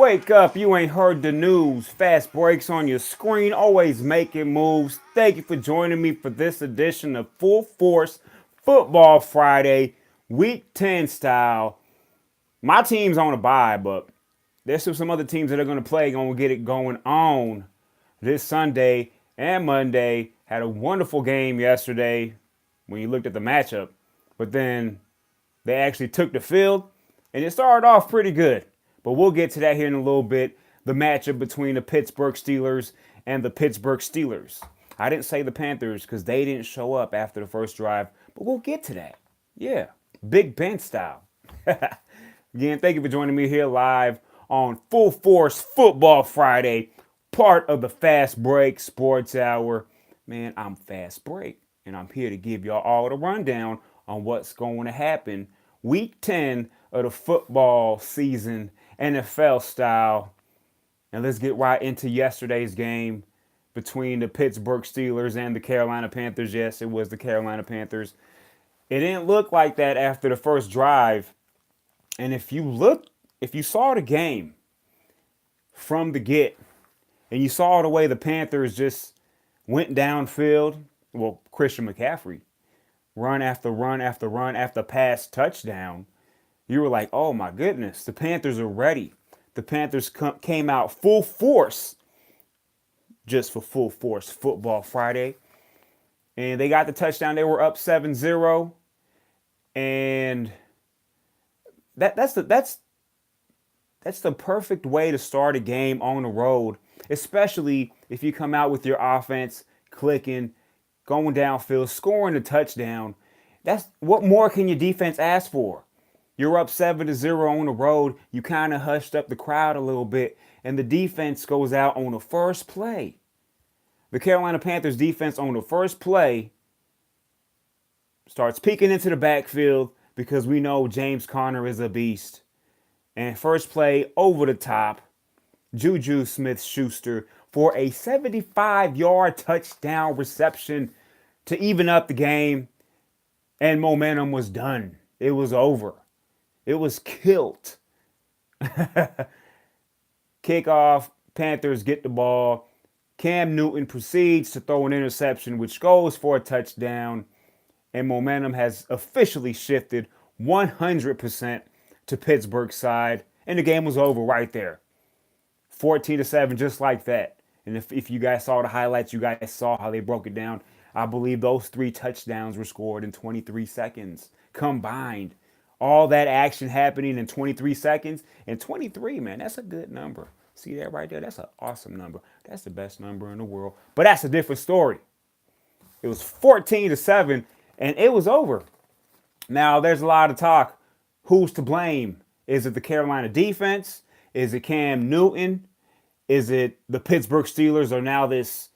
Wake up, you ain't heard the news. Fast breaks on your screen, always making moves. Thank you for joining me for this edition of Full Force Football Friday, Week 10 style. My team's on a bye, but there's some other teams that are going to play, going to get it going on this Sunday and Monday. Had a wonderful game yesterday when you looked at the matchup, but then they actually took the field, and it started off pretty good. But we'll get to that here in a little bit. The matchup between the Pittsburgh Steelers and the Pittsburgh Steelers. I didn't say the Panthers because they didn't show up after the first drive, but we'll get to that. Yeah, Big Ben style. Again, thank you for joining me here live on Full Force Football Friday, part of the Fast Break Sports Hour. Man, I'm Fast Break, and I'm here to give y'all all the rundown on what's going to happen Week 10 of the football season, NFL style. And let's get right into yesterday's game between the Pittsburgh Steelers and the Carolina Panthers. Yes, it was the Carolina Panthers. It didn't look like that after the first drive. And if you saw the game from the get, and you saw the way the Panthers just went downfield, well, Christian McCaffrey, run after run after run after pass touchdown, you were like, oh my goodness, the Panthers are ready. The Panthers came out full force just for Full Force Football Friday. And they got the touchdown. They were up 7-0. And that's the perfect way to start a game on the road, especially if you come out with your offense clicking, going downfield, scoring a touchdown. That's what more can your defense ask for? You're up 7-0 on the road. You kind of hushed up the crowd a little bit, and the defense goes out on the first play. The Carolina Panthers defense on the first play starts peeking into the backfield because we know James Conner is a beast. And first play over the top, Juju Smith-Schuster for a 75-yard touchdown reception to even up the game, and momentum was done. It was over. It was killed. Kickoff, Panthers get the ball. Cam Newton proceeds to throw an interception, which goes for a touchdown, and momentum has officially shifted 100% to Pittsburgh's side, and the game was over right there. 14-7, just like that. And if you guys saw the highlights, you guys saw how they broke it down. I believe those 3 touchdowns were scored in 23 seconds combined. All that action happening in 23 seconds. And 23, man, that's a good number. See that right there? That's an awesome number. That's the best number in the world. But that's a different story. It was 14-7, and it was over. Now, there's a lot of talk. Who's to blame? Is it the Carolina defense? Is it Cam Newton? Is it the Pittsburgh Steelers are now this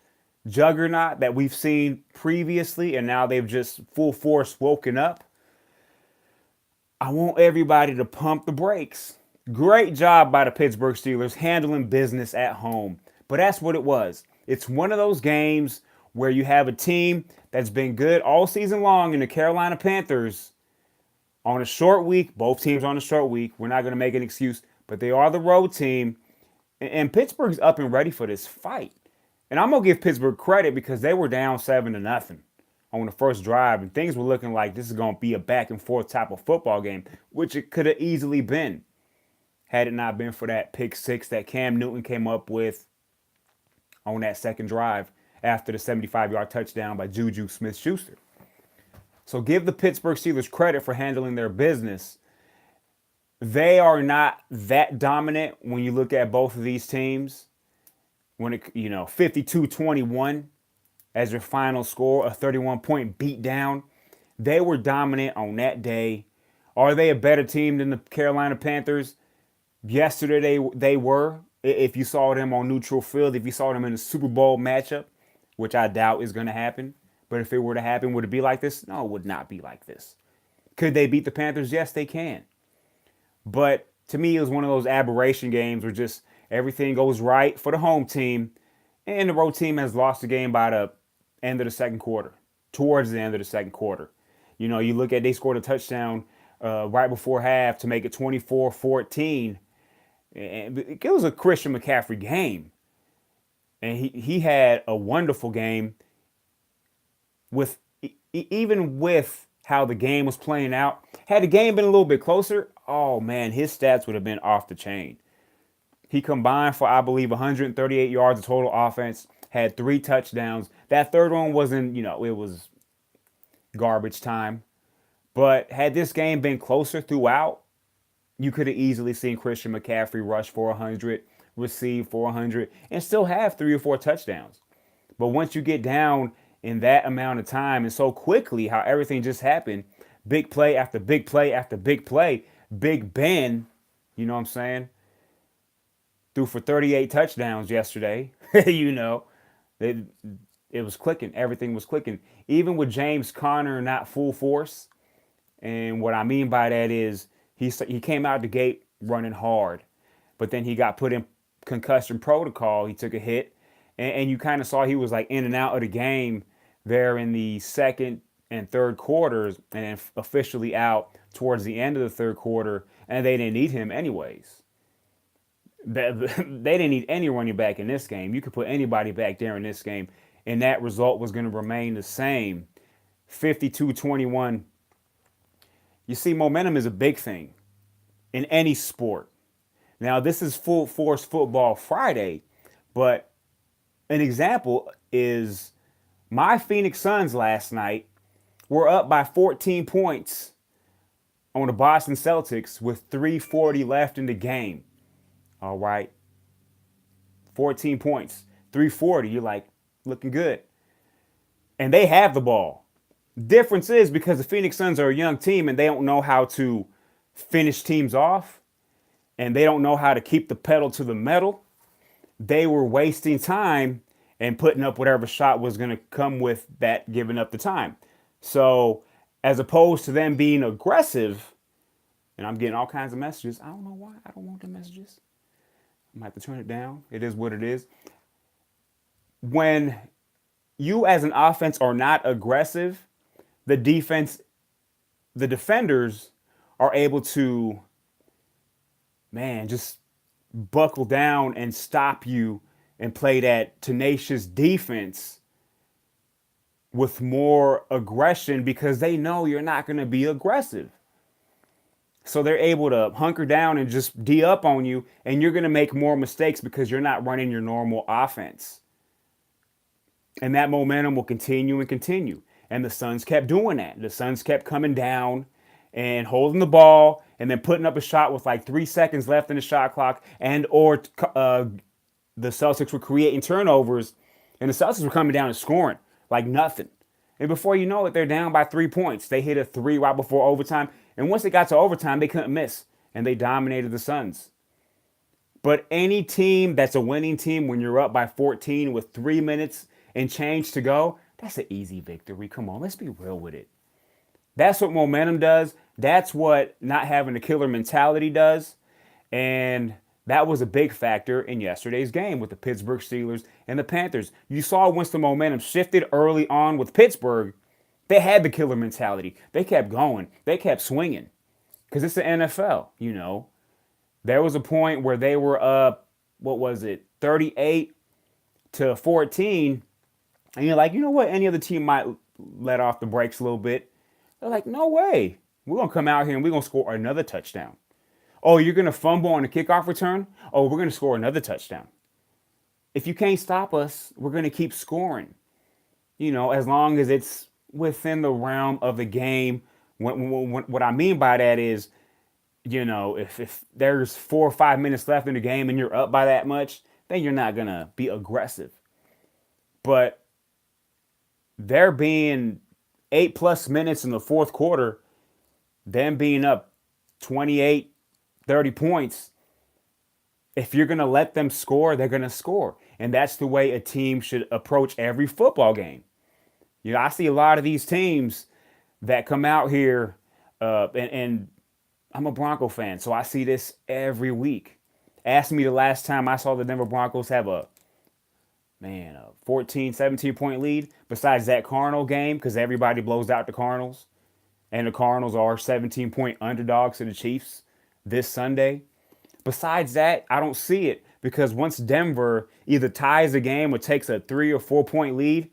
juggernaut that we've seen previously, and now they've just full force woken up? I want everybody to pump the brakes. Great job by the Pittsburgh Steelers handling business at home. But that's what it was. It's one of those games where you have a team that's been good all season long in the Carolina Panthers on a short week. Both teams on a short week. We're not going to make an excuse, but they are the road team. And Pittsburgh's up and ready for this fight. And I'm going to give Pittsburgh credit because they were down 7-0 on the first drive, and things were looking like this is going to be a back and forth type of football game, which it could have easily been had it not been for that pick six that Cam Newton came up with on that second drive after the 75-yard touchdown by Juju Smith-Schuster. So give the Pittsburgh Steelers credit for handling their business. They are not that dominant when you look at both of these teams. When it, 52-21 as your final score, a 31-point beatdown. They were dominant on that day. Are they a better team than the Carolina Panthers? Yesterday they were. If you saw them on neutral field, if you saw them in a Super Bowl matchup, which I doubt is going to happen. But if it were to happen, would it be like this? No, it would not be like this. Could they beat the Panthers? Yes, they can. But to me, it was one of those aberration games where just everything goes right for the home team, and the road team has lost the game by the end of the second quarter, towards the end of the second quarter. You look at they scored a touchdown right before half to make it 24-14. And it was a Christian McCaffrey game. And he had a wonderful game with even with how the game was playing out. Had the game been a little bit closer, oh man, his stats would have been off the chain. He combined for, I believe, 138 yards of total offense, had 3 touchdowns. That third one wasn't, it was garbage time. But had this game been closer throughout, you could have easily seen Christian McCaffrey rush for 100, receive for 100, and still have 3 or 4 touchdowns. But once you get down in that amount of time and so quickly, how everything just happened, big play after big play after big play, Big Ben, you know what I'm saying, threw for 38 touchdowns yesterday. it, it was clicking. Everything was clicking. Even with James Conner not full force. And what I mean by that is he came out the gate running hard, but then he got put in concussion protocol. He took a hit, and you kind of saw he was like in and out of the game there in the second and third quarters, and then officially out towards the end of the third quarter. And they didn't need him anyways. They didn't need any running back in this game. You could put anybody back there in this game, and that result was going to remain the same. 52-21. You see, momentum is a big thing in any sport. Now, this is Full Force Football Friday, but an example is my Phoenix Suns last night were up by 14 points on the Boston Celtics with 3:40 left in the game. All right. 14 points, 3:40. You're like, looking good. And they have the ball. Difference is because the Phoenix Suns are a young team and they don't know how to finish teams off and they don't know how to keep the pedal to the metal. They were wasting time and putting up whatever shot was going to come with that giving up the time. So as opposed to them being aggressive, and I'm getting all kinds of messages. I don't know why. I don't want the messages. I might have to turn it down. It is what it is. When you as an offense are not aggressive, the defenders are able to, just buckle down and stop you and play that tenacious defense with more aggression because they know you're not going to be aggressive. So they're able to hunker down and just D up on you, and you're going to make more mistakes because you're not running your normal offense. And that momentum will continue and continue. And the Suns kept doing that. The Suns kept coming down and holding the ball and then putting up a shot with like 3 seconds left in the shot clock, and or the Celtics were creating turnovers, and the Celtics were coming down and scoring like nothing. And before you know it, they're down by 3 points. They hit a 3 right before overtime. And once it got to overtime, they couldn't miss. And they dominated the Suns. But any team that's a winning team, when you're up by 14 with 3 minutes and change to go, that's an easy victory. Come on, let's be real with it. That's what momentum does. That's what not having a killer mentality does. And that was a big factor in yesterday's game with the Pittsburgh Steelers and the Panthers. You saw once the momentum shifted early on with Pittsburgh, they had the killer mentality. They kept going. They kept swinging because it's the NFL, There was a point where they were up, 38-14. And you're like, you know what? Any other team might let off the brakes a little bit. They're like, no way. We're going to come out here and we're going to score another touchdown. Oh, you're going to fumble on a kickoff return? Oh, we're going to score another touchdown. If you can't stop us, we're going to keep scoring. As long as it's within the realm of the game. What I mean by that is, if there's 4 or 5 minutes left in the game and you're up by that much, then you're not going to be aggressive. But there being 8+ minutes in the fourth quarter, them being up 28, 30 points, if you're going to let them score, they're going to score. And that's the way a team should approach every football game. I see a lot of these teams that come out here, and I'm a Bronco fan, so I see this every week. Ask me the last time I saw the Denver Broncos have a 14, 17-point lead besides that Cardinal game, because everybody blows out the Cardinals. And the Cardinals are 17-point underdogs to the Chiefs this Sunday. Besides that, I don't see it because once Denver either ties the game or takes a 3 or 4 point lead,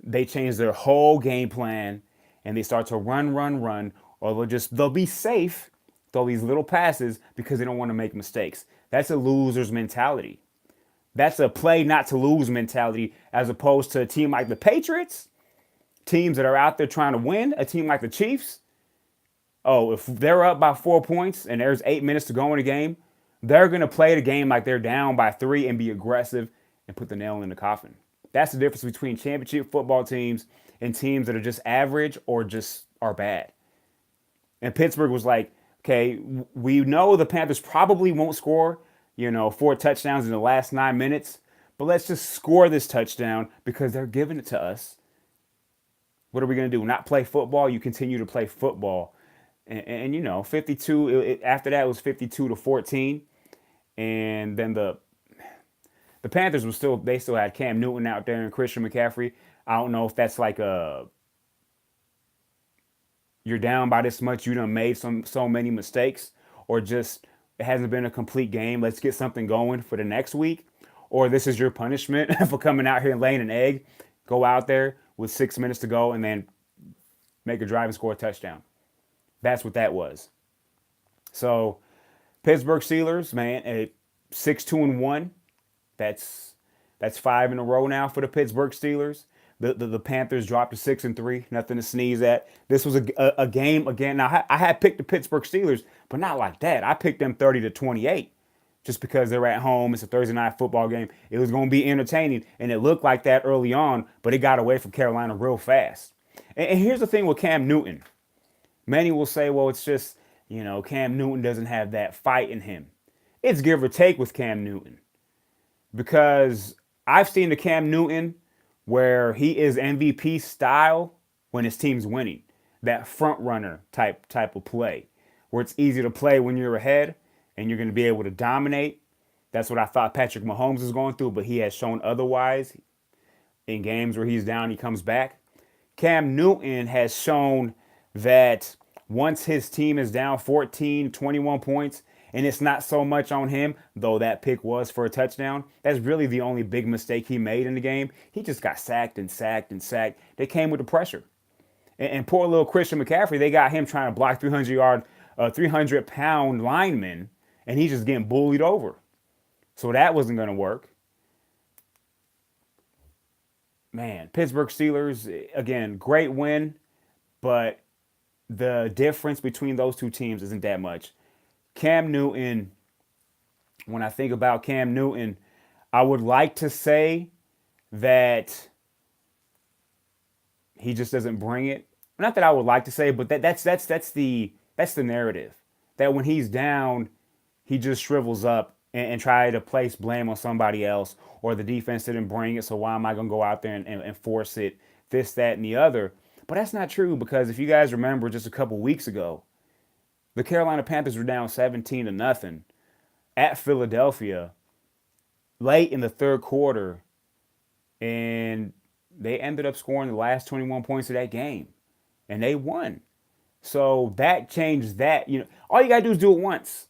they change their whole game plan and they start to run, or they'll be safe, throw these little passes because they don't want to make mistakes. That's a loser's mentality. That's a play not to lose mentality as opposed to a team like the Patriots, teams that are out there trying to win, a team like the Chiefs. Oh, if they're up by 4 points and there's 8 minutes to go in the game, they're going to play the game like they're down by 3 and be aggressive and put the nail in the coffin. That's the difference between championship football teams and teams that are just average or just are bad. And Pittsburgh was like, okay, we know the Panthers probably won't score, 4 touchdowns in the last 9 minutes, but let's just score this touchdown because they're giving it to us. What are we going to do? Not play football? You continue to play football. And 52, after that it was 52-14. And then the Panthers they still had Cam Newton out there and Christian McCaffrey. I don't know if that's like you're down by this much, you done made so many mistakes, or just it hasn't been a complete game. Let's get something going for the next week. Or this is your punishment for coming out here and laying an egg. Go out there with 6 minutes to go and then make a drive and score a touchdown. That's what that was. So Pittsburgh Steelers, man, at 6-2-1. That's 5 in a row now for the Pittsburgh Steelers. The Panthers dropped to 6-3. Nothing to sneeze at. This was a game again. Now I had picked the Pittsburgh Steelers, but not like that. I picked them 30-28, just because they're at home. It's a Thursday night football game. It was going to be entertaining, and it looked like that early on, but it got away from Carolina real fast. And here's the thing with Cam Newton. Many will say, well, it's just, Cam Newton doesn't have that fight in him. It's give or take with Cam Newton. Because I've seen the Cam Newton where he is MVP style when his team's winning. That front runner type of play. Where it's easy to play when you're ahead and you're going to be able to dominate. That's what I thought Patrick Mahomes is going through, but he has shown otherwise. In games where he's down, he comes back. Cam Newton has shown that once his team is down 14, 21 points, and it's not so much on him, though that pick was for a touchdown, that's really the only big mistake he made in the game. He just got sacked and sacked and sacked. They came with the pressure. And poor little Christian McCaffrey, they got him trying to block 300-pound linemen, and he's just getting bullied over. So that wasn't going to work. Man, Pittsburgh Steelers, again, great win, but the difference between those two teams isn't that much. Cam Newton, when I think about Cam Newton, I would like to say that he just doesn't bring it. Not that I would like to say, but that's the narrative. That when he's down, he just shrivels up and try to place blame on somebody else, or the defense didn't bring it, so why am I going to go out there and force it, this, that, and the other. But that's not true, because if you guys remember just a couple weeks ago, the Carolina Panthers were down 17-0 at Philadelphia late in the third quarter, and they ended up scoring the last 21 points of that game, and they won. So that changed that. All you got to do is do it once.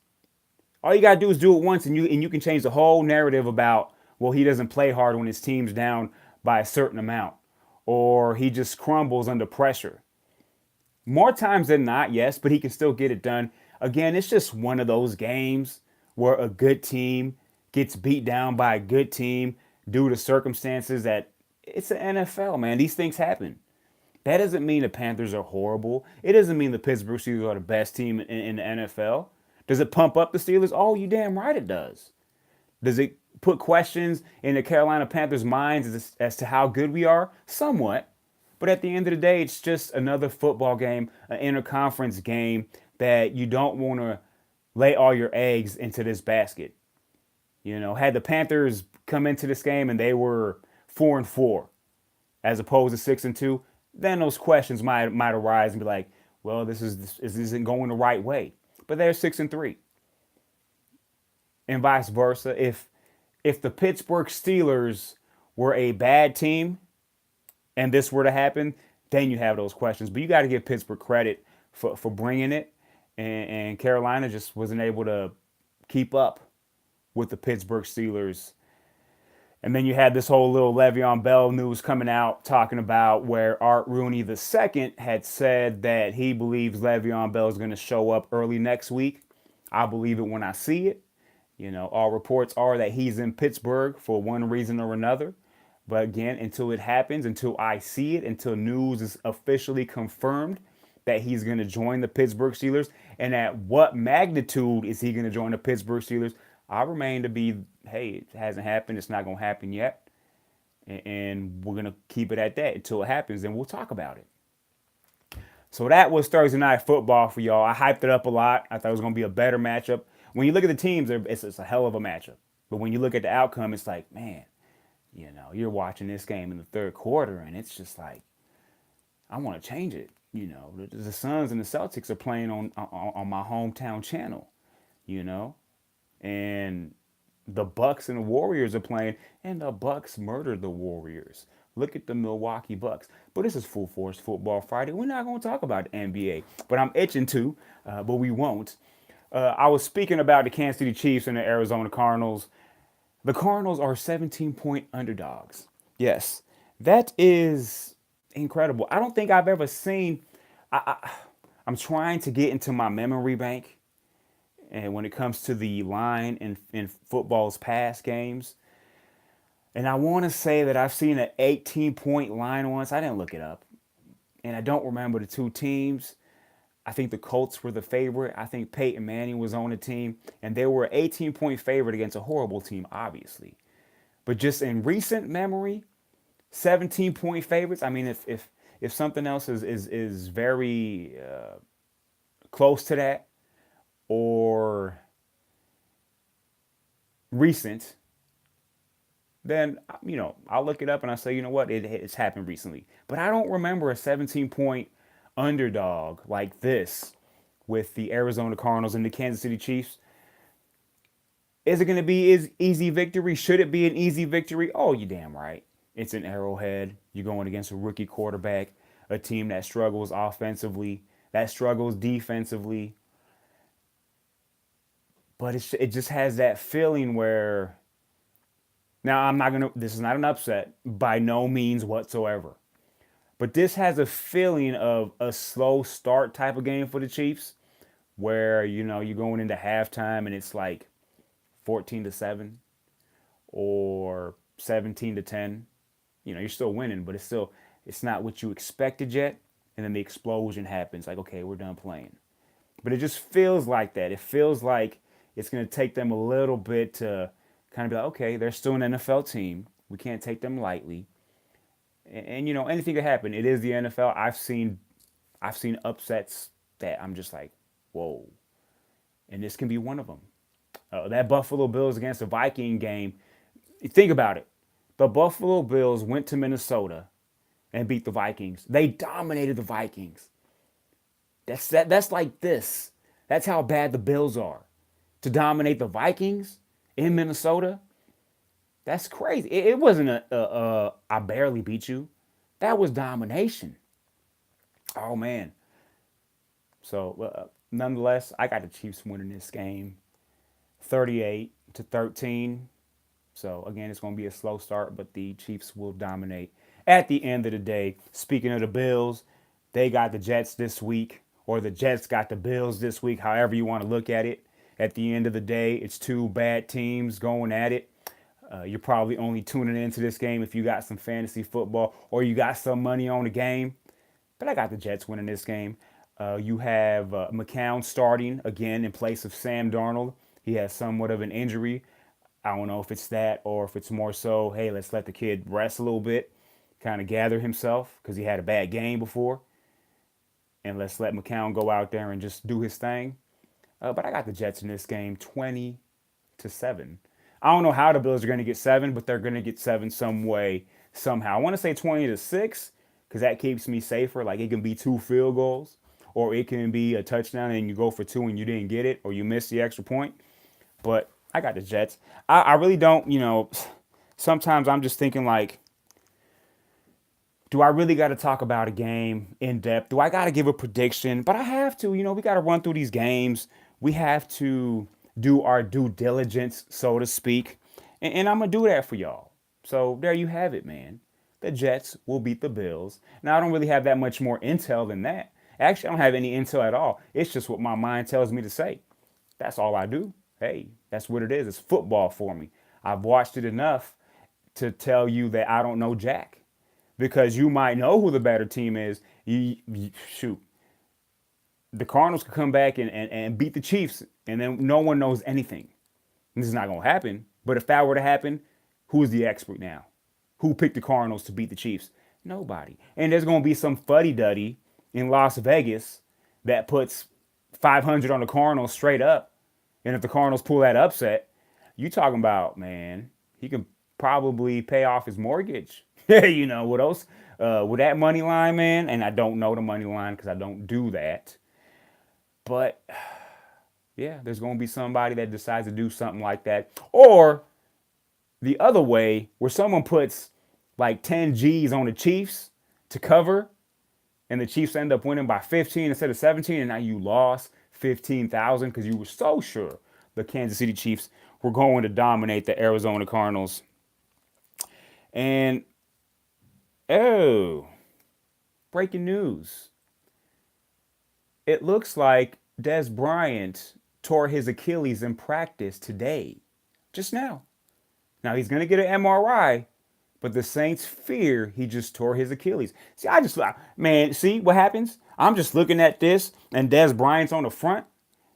All you got to do is do it once, and you can change the whole narrative about, well, he doesn't play hard when his team's down by a certain amount, or he just crumbles under pressure. More times than not, yes, but he can still get it done. Again, it's just one of those games where a good team gets beat down by a good team due to circumstances that it's the NFL, man. These things happen. That doesn't mean the Panthers are horrible. It doesn't mean the Pittsburgh Steelers are the best team in the NFL. Does it pump up the Steelers? Oh, you damn right it does. Does it put questions in the Carolina Panthers' minds as to how good we are? Somewhat. But at the end of the day, it's just another football game, an interconference game that you don't want to lay all your eggs into this basket. Had the Panthers come into this game and they were 4-4 as opposed to 6-2, then those questions might arise and be like, well, this isn't going the right way. But they're 6-3. And vice versa. If the Pittsburgh Steelers were a bad team and this were to happen, then you have those questions. But you got to give Pittsburgh credit for bringing it. And Carolina just wasn't able to keep up with the Pittsburgh Steelers. And then you had this whole little Le'Veon Bell news coming out talking about where Art Rooney II had said that he believes Le'Veon Bell is going to show up early next week. I believe it when I see it. All reports are that he's in Pittsburgh for one reason or another. But again, until it happens, until I see it, until news is officially confirmed that he's going to join the Pittsburgh Steelers, and at what magnitude is he going to join the Pittsburgh Steelers, I remain to be, hey, it hasn't happened. It's not going to happen yet. And we're going to keep it at that until it happens, and we'll talk about it. So that was Thursday Night Football for y'all. I hyped it up a lot. I thought it was going to be a better matchup. When you look at the teams, it's a hell of a matchup. But when you look at the outcome, it's like, man, you're watching this game in the third quarter, and it's just like, I want to change it. The Suns and the Celtics are playing on my hometown channel, and the Bucks and the Warriors are playing, and the Bucks murdered the Warriors. Look at the Milwaukee Bucks. But this is Full Force Football Friday. We're not going to talk about the NBA, but I'm itching to, but we won't. I was speaking about the Kansas City Chiefs and the Arizona Cardinals. The Cardinals are 17-point underdogs. Yes, that is incredible. I don't think I've ever seen. I'm trying to get into my memory bank, and when it comes to the line in football's past games, and I want to say that I've seen an 18-point line once. I didn't look it up, and I don't remember the two teams. I think the Colts were the favorite. I think Peyton Manning was on the team, and they were an 18-point favorite against a horrible team, obviously. But just in recent memory, 17-point favorites. I mean, if something else is very close to that or recent, then I'll look it up and I say, you know what, it's happened recently. But I don't remember a 17-point underdog like this with the Arizona Cardinals and the Kansas City Chiefs. Is it going to be an easy victory? Should it be an easy victory? Oh, you damn right. It's an Arrowhead. You're going against a rookie quarterback, a team that struggles offensively, that struggles defensively. But it just has that feeling where, now this is not an upset by no means whatsoever. But this has a feeling of a slow start type of game for the Chiefs where, you're going into halftime and it's like 14-7 or 17-10. You're still winning, but it's not what you expected yet. And then the explosion happens. Like, okay, we're done playing. But it just feels like that. It feels like it's going to take them a little bit to kind of be like, okay, they're still an NFL team. We can't take them lightly. And anything could happen. It is the NFL. I've seen upsets that I'm just like, whoa. And this can be one of them. That Buffalo Bills against the Viking game. Think about it. The Buffalo Bills went to Minnesota and beat the Vikings. They dominated the Vikings. That's like this. That's how bad the Bills are. To dominate the Vikings in Minnesota. That's crazy. It wasn't I barely beat you. That was domination. Oh, man. So, nonetheless, I got the Chiefs winning this game 38-13. So, again, it's going to be a slow start, but the Chiefs will dominate at the end of the day. Speaking of the Bills, they got the Jets this week, or the Jets got the Bills this week, however you want to look at it. At the end of the day, it's two bad teams going at it. You're probably only tuning into this game if you got some fantasy football or you got some money on the game. But I got the Jets winning this game. You have McCown starting again in place of Sam Darnold. He has somewhat of an injury. I don't know if it's that or if it's more so, hey, let's let the kid rest a little bit, kind of gather himself because he had a bad game before. And let's let McCown go out there and just do his thing. But I got the Jets in this game 20-7. I don't know how the Bills are going to get 7, but they're going to get 7 some way, somehow. I want to say 20-6 because that keeps me safer. Like it can be 2 field goals or it can be a touchdown and you go for 2 and you didn't get it or you missed the extra point. But I got the Jets. I really don't, sometimes I'm just thinking like, do I really got to talk about a game in depth? Do I got to give a prediction? But I have to, we got to run through these games. We have to do our due diligence, so to speak. And I'm going to do that for y'all. So there you have it, man. The Jets will beat the Bills. Now, I don't really have that much more intel than that. Actually, I don't have any intel at all. It's just what my mind tells me to say. That's all I do. Hey, that's what it is. It's football for me. I've watched it enough to tell you that I don't know Jack. Because you might know who the better team is. Shoot, the Cardinals could come back and beat the Chiefs, and then no one knows anything. This is not going to happen. But if that were to happen, who's the expert now? Who picked the Cardinals to beat the Chiefs? Nobody. And there's going to be some fuddy duddy in Las Vegas that puts 500 on the Cardinals straight up. And if the Cardinals pull that upset, you talking about, man, he can probably pay off his mortgage. You know what else? With that money line, man, and I don't know the money line because I don't do that. But yeah, there's going to be somebody that decides to do something like that. Or the other way, where someone puts like 10 G's on the Chiefs to cover, and the Chiefs end up winning by 15 instead of 17, and now you lost 15,000 because you were so sure the Kansas City Chiefs were going to dominate the Arizona Cardinals. And, oh, breaking news. It looks like Dez Bryant tore his Achilles in practice today, just now. Now, he's going to get an MRI, but the Saints fear he just tore his Achilles. See, man, see what happens? I'm just looking at this, and Dez Bryant's on the front,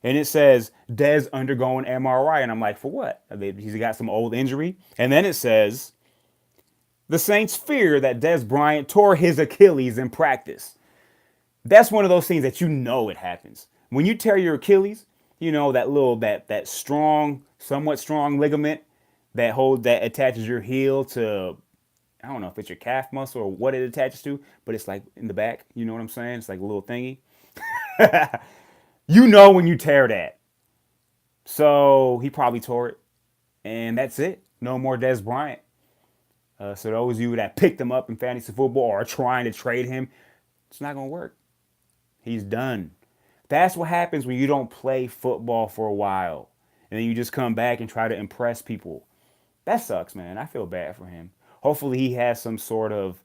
and it says Dez undergoing MRI. And I'm like, for what? He's got some old injury. And then it says the Saints fear that Dez Bryant tore his Achilles in practice. That's one of those things that you know it happens. When you tear your Achilles, you know that strong, somewhat strong ligament that attaches your heel to, I don't know if it's your calf muscle or what it attaches to, but it's like in the back. You know what I'm saying? It's like a little thingy. You know when you tear that. So he probably tore it, and that's it. No more Dez Bryant. So those of you that picked him up in fantasy football or are trying to trade him, it's not gonna work. He's done. That's what happens when you don't play football for a while, and then you just come back and try to impress people. That sucks, man. I feel bad for him. Hopefully he has some sort of,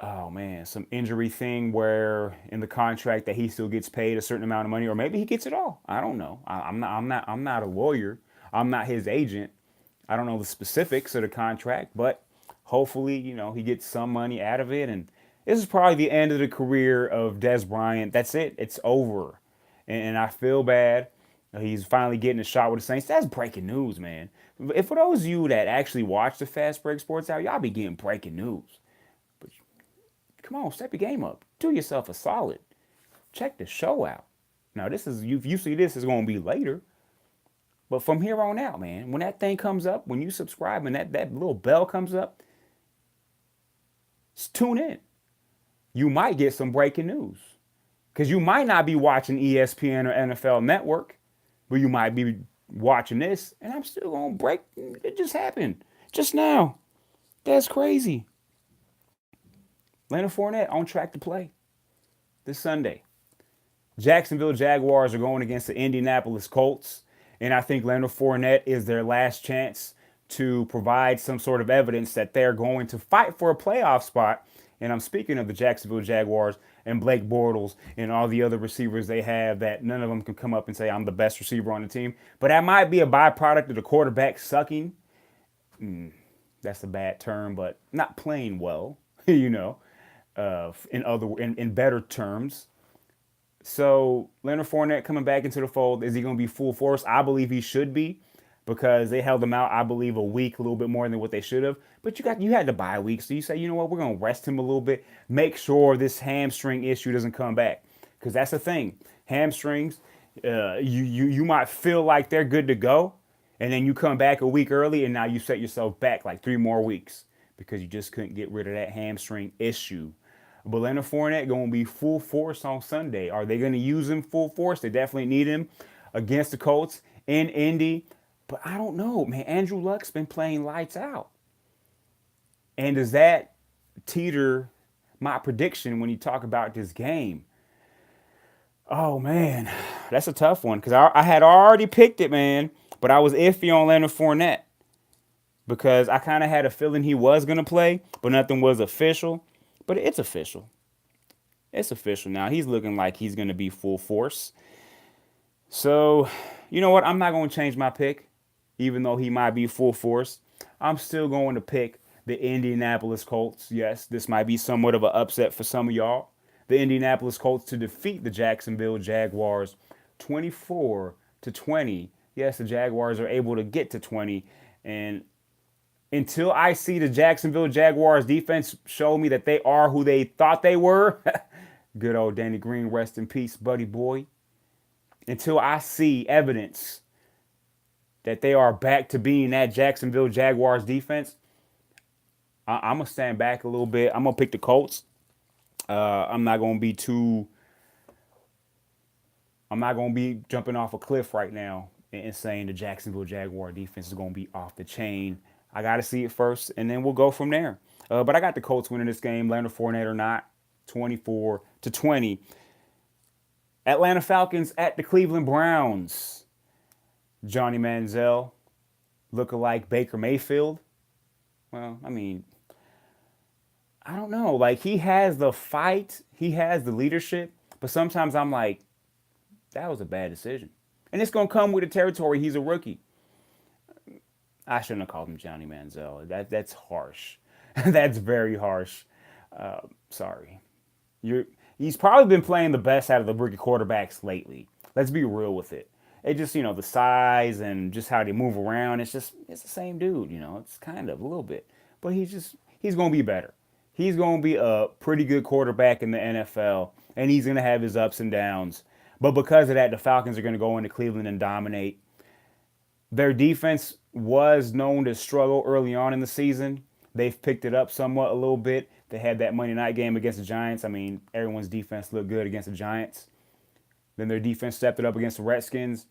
oh man, some injury thing where in the contract that he still gets paid a certain amount of money, or maybe he gets it all. I don't know. I'm not a lawyer. I'm not his agent. I don't know the specifics of the contract, but hopefully, he gets some money out of it. And this is probably the end of the career of Dez Bryant. That's it. It's over. And I feel bad. He's finally getting a shot with the Saints. That's breaking news, man. If for those of you that actually watch the Fast Break Sports Hour, y'all be getting breaking news. But come on, step your game up. Do yourself a solid. Check the show out. Now, this is you see this is going to be later. But from here on out, man, when that thing comes up, when you subscribe and that little bell comes up, just tune in. You might get some breaking news. Because you might not be watching ESPN or NFL Network, but you might be watching this, and I'm still going to break. It just happened. Just now. That's crazy. Leonard Fournette on track to play this Sunday. Jacksonville Jaguars are going against the Indianapolis Colts. And I think Leonard Fournette is their last chance to provide some sort of evidence that they're going to fight for a playoff spot. And I'm speaking of the Jacksonville Jaguars and Blake Bortles and all the other receivers they have that none of them can come up and say, I'm the best receiver on the team. But that might be a byproduct of the quarterback sucking. That's a bad term, but not playing well, in better terms. So Leonard Fournette coming back into the fold, is he going to be full force? I believe he should be, because they held him out, I believe, a week, a little bit more than what they should have. But you had to bye a week, so you say, you know what, we're going to rest him a little bit, make sure this hamstring issue doesn't come back, because that's the thing. Hamstrings, you might feel like they're good to go, and then you come back a week early, and now you set yourself back like 3 more weeks because you just couldn't get rid of that hamstring issue. But Leonard Fournette going to be full force on Sunday. Are they going to use him full force? They definitely need him against the Colts in Indy. But I don't know, man. Andrew Luck's been playing lights out. And does that teeter my prediction when you talk about this game? Oh, man. That's a tough one because I had already picked it, man. But I was iffy on Leonard Fournette because I kind of had a feeling he was going to play, but nothing was official. But it's official. It's official now. He's looking like he's going to be full force. So, you know what? I'm not going to change my pick, even though he might be full force. I'm still going to pick the Indianapolis Colts. Yes, this might be somewhat of an upset for some of y'all. The Indianapolis Colts to defeat the Jacksonville Jaguars 24-20. Yes, the Jaguars are able to get to 20. And until I see the Jacksonville Jaguars defense show me that they are who they thought they were, good old Danny Green, rest in peace, buddy boy. Until I see evidence that they are back to being that Jacksonville Jaguars defense, I'm going to stand back a little bit. I'm going to pick the Colts. I'm not going to be too. I'm not going to be jumping off a cliff right now and saying the Jacksonville Jaguar defense is going to be off the chain. I got to see it first, and then we'll go from there. But I got the Colts winning this game, Leonard Fournette or not, 24-20. Atlanta Falcons at the Cleveland Browns. Johnny Manziel, lookalike Baker Mayfield. Well, I mean, I don't know. Like, he has the fight, he has the leadership, but sometimes I'm like, that was a bad decision. And it's going to come with the territory. He's a rookie. I shouldn't have called him Johnny Manziel. That's harsh. That's very harsh. Sorry. He's probably been playing the best out of the rookie quarterbacks lately. Let's be real with it. It just, the size and just how they move around. It's the same dude, It's kind of a little bit. But he's going to be better. He's going to be a pretty good quarterback in the NFL. And he's going to have his ups and downs. But because of that, the Falcons are going to go into Cleveland and dominate. Their defense was known to struggle early on in the season. They've picked it up somewhat a little bit. They had that Monday night game against the Giants. I mean, everyone's defense looked good against the Giants. Then their defense stepped it up against the Redskins.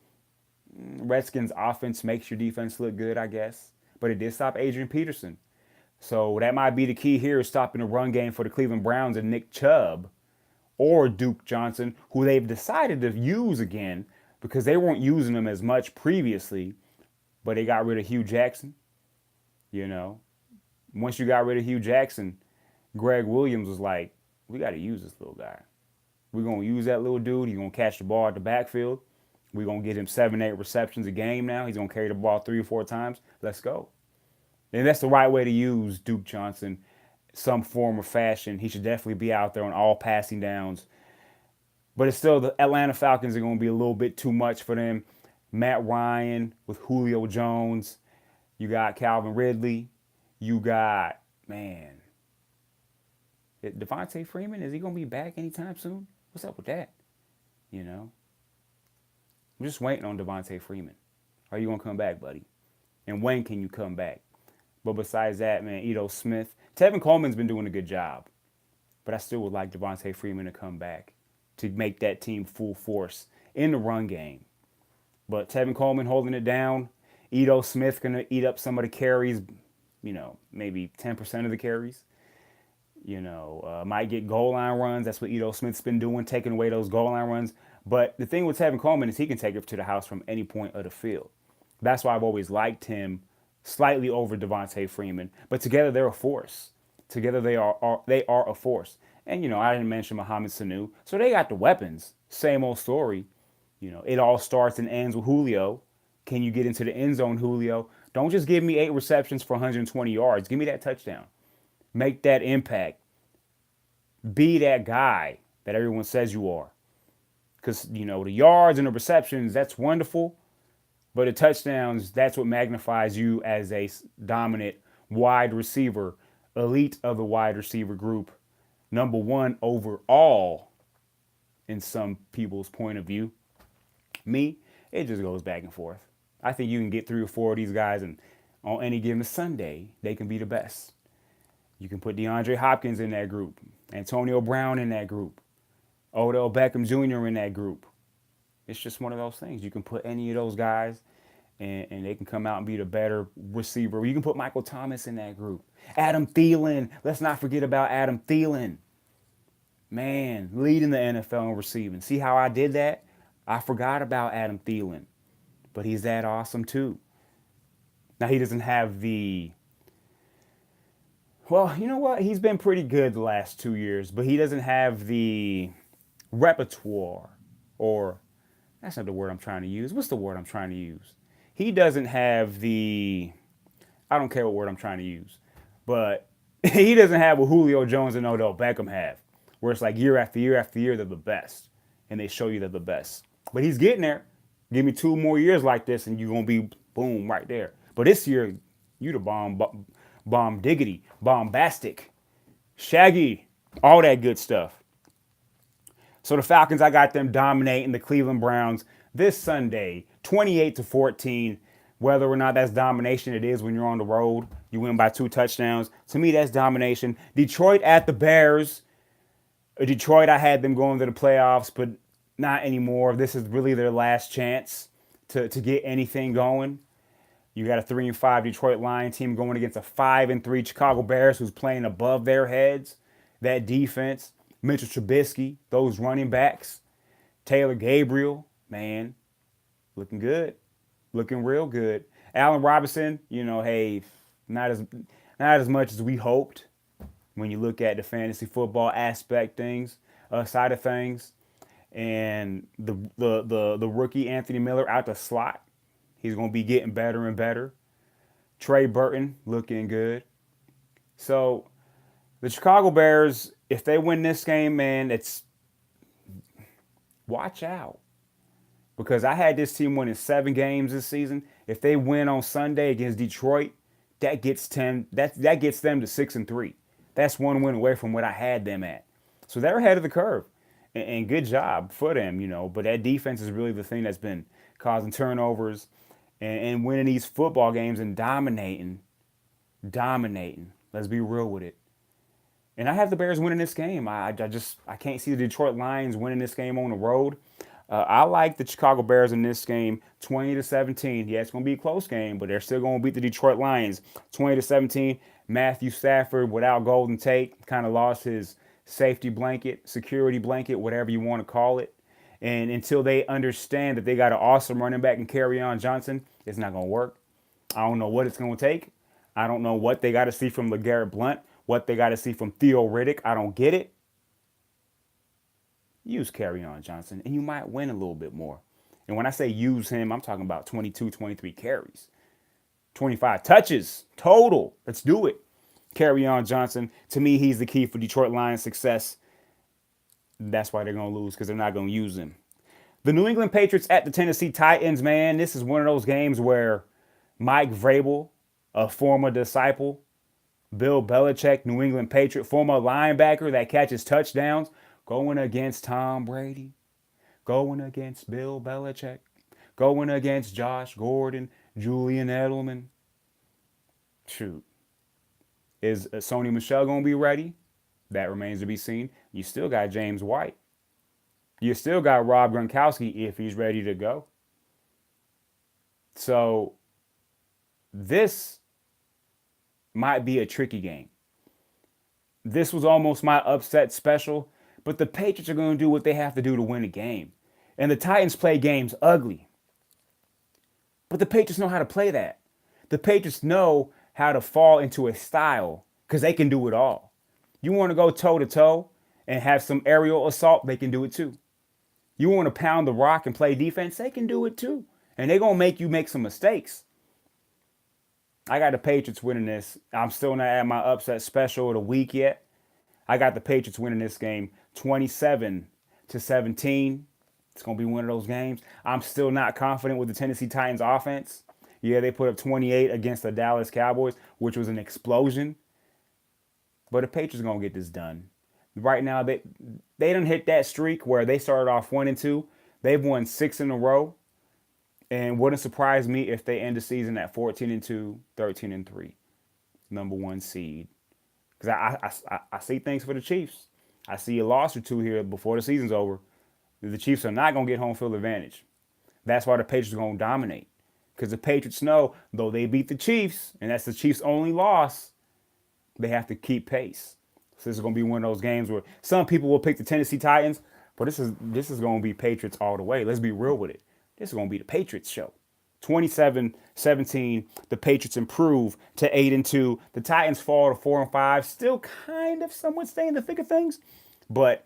Redskins' offense makes your defense look good, I guess. But it did stop Adrian Peterson. So that might be the key here, is stopping the run game for the Cleveland Browns and Nick Chubb or Duke Johnson, who they've decided to use again because they weren't using them as much previously, but they got rid of Hugh Jackson. Once you got rid of Hugh Jackson, Greg Williams was like, we got to use this little guy. We're going to use that little dude. He's going to catch the ball at the backfield. We're going to get him 7-8 receptions a game now. He's going to carry the ball 3 or 4 times. Let's go. And that's the right way to use Duke Johnson, some form or fashion. He should definitely be out there on all passing downs. But it's still, the Atlanta Falcons are going to be a little bit too much for them. Matt Ryan with Julio Jones. You got Calvin Ridley. You got, Devontae Freeman. Is he going to be back anytime soon? What's up with that? I'm just waiting on Devontae Freeman. Are you going to come back, buddy? And when can you come back? But besides that, man, Ito Smith. Tevin Coleman's been doing a good job. But I still would like Devontae Freeman to come back to make that team full force in the run game. But Tevin Coleman holding it down. Ito Smith going to eat up some of the carries, maybe 10% of the carries. Might get goal line runs. That's what Ito Smith's been doing, taking away those goal line runs. But the thing with Tevin Coleman is he can take it to the house from any point of the field. That's why I've always liked him slightly over Devontae Freeman. But together they're a force. Together they are a force. And, I didn't mention Mohamed Sanu. So they got the weapons. Same old story. It all starts and ends with Julio. Can you get into the end zone, Julio? Don't just give me 8 receptions for 120 yards. Give me that touchdown. Make that impact. Be that guy that everyone says you are. Because, the yards and the receptions, that's wonderful. But the touchdowns, that's what magnifies you as a dominant wide receiver, elite of the wide receiver group, number 1 overall in some people's point of view. Me, it just goes back and forth. I think you can get 3 or 4 of these guys, and on any given Sunday, they can be the best. You can put DeAndre Hopkins in that group, Antonio Brown in that group, Odell Beckham Jr. in that group. It's just one of those things. You can put any of those guys, and they can come out and be the better receiver. You can put Michael Thomas in that group. Adam Thielen. Let's not forget about Adam Thielen. Man, leading the NFL in receiving. See how I did that? I forgot about Adam Thielen, but he's that awesome too. Now he doesn't have the well, you know what? He's been pretty good the last 2 years, but he doesn't have the repertoire, or that's not the word I'm trying to use. What's the word I'm trying to use? He doesn't have the I don't care what word I'm trying to use, but he doesn't have what Julio Jones and Odell Beckham have, where it's like year after year after year they're the best, and they show you they're the best. But he's getting there. Give me 2 more years like this, and you're gonna be boom right there. But this year, you the bomb diggity, bombastic, shaggy, all that good stuff. So the Falcons, I got them dominating the Cleveland Browns this Sunday, 28-14. Whether or not that's domination, it is when you're on the road. You win by 2 touchdowns. To me, that's domination. Detroit at the Bears. Detroit, I had them going to the playoffs, but not anymore. This is really their last chance to get anything going. You got a 3-5 Detroit Lions team going against a 5-3 Chicago Bears who's playing above their heads. That defense, Mitchell Trubisky, those running backs, Taylor Gabriel, man, looking good, looking real good. Allen Robinson, hey, not as much as we hoped when you look at the fantasy football side of things, and the rookie Anthony Miller out the slot. He's going to be getting better and better. Trey Burton looking good. So the Chicago Bears, if they win this game, man, watch out. Because I had this team winning 7 games this season. If they win on Sunday against Detroit, that gets them to 6-3. That's one win away from what I had them at. So they're ahead of the curve. And good job for them, But that defense is really the thing that's been causing turnovers and winning these football games and dominating. Let's be real with it. And I have the Bears winning this game. I can't see the Detroit Lions winning this game on the road. I like the Chicago Bears in this game, 20-17. Yeah, it's going to be a close game, but they're still going to beat the Detroit Lions, 20-17. Matthew Stafford, without Golden Tate, kind of lost his safety blanket, security blanket, whatever you want to call it. And until they understand that they got an awesome running back in Kerryon Johnson, it's not going to work. I don't know what it's going to take. I don't know what they got to see from LeGarrette Blount, what they got to see from Theo Riddick. I don't get it. Use Kerryon Johnson, and you might win a little bit more. And when I say use him, I'm talking about 22, 23 carries. 25 touches total. Let's do it. Kerryon Johnson, to me, he's the key for Detroit Lions' success. That's why they're going to lose, because they're not going to use him. The New England Patriots at the Tennessee Titans, man, this is one of those games where Mike Vrabel, a former disciple, Bill Belichick, New England Patriot, former linebacker that catches touchdowns, going against Tom Brady, going against Bill Belichick, going against Josh Gordon, Julian Edelman. Shoot. Is Sony Michel going to be ready? That remains to be seen. You still got James White. You still got Rob Gronkowski if he's ready to go. So this might be a tricky game. This was almost my upset special, but the Patriots are going to do what they have to do to win a game. And the Titans play games ugly. But the Patriots know how to play that. The Patriots know how to fall into a style because they can do it all. You want to go toe-to-toe and have some aerial assault, they can do it too. You want to pound the rock and play defense, they can do it too. And they're going to make you make some mistakes. I got the Patriots winning this. I'm still not at my upset special of the week yet. I got the Patriots winning this game 27-17. It's going to be one of those games. I'm still not confident with the Tennessee Titans offense. Yeah, they put up 28 against the Dallas Cowboys, which was an explosion. But the Patriots are going to get this done. Right now, they done hit that streak where they started off 1-2. They've won 6 in a row. And wouldn't surprise me if they end the season at 14-2, 13-3. Number 1 seed. Because I see things for the Chiefs. I see a loss or two here before the season's over. The Chiefs are not going to get home field advantage. That's why the Patriots are going to dominate. Because the Patriots know, though they beat the Chiefs, and that's the Chiefs' only loss, they have to keep pace. So this is going to be one of those games where some people will pick the Tennessee Titans, But this is going to be Patriots all the way. Let's be real with it. This is going to be the Patriots show. 27-17, the Patriots improve to 8-2. The Titans fall to 4-5. Still kind of somewhat stay in the thick of things, but